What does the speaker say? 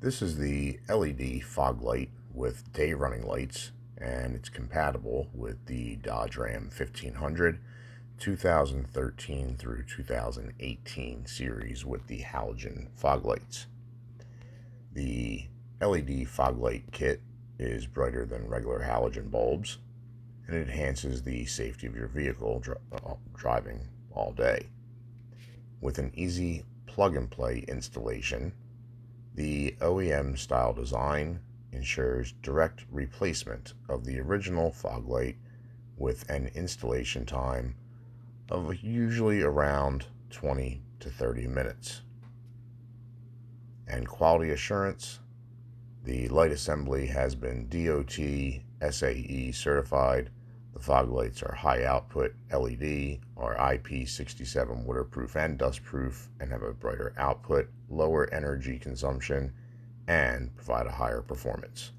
This is the LED fog light with day running lights, and it's compatible with the Dodge Ram 1500 2013 through 2018 series with the halogen fog lights. The LED fog light kit is brighter than regular halogen bulbs, and it enhances the safety of your vehicle driving all day. With an easy plug-and-play installation, the OEM style design ensures direct replacement of the original fog light with an installation time of usually around 20 to 30 minutes. And quality assurance, the light assembly has been DOT SAE certified. The fog lights are high output LED, are IP67 waterproof and dustproof, and have a brighter output, lower energy consumption, and provide a higher performance.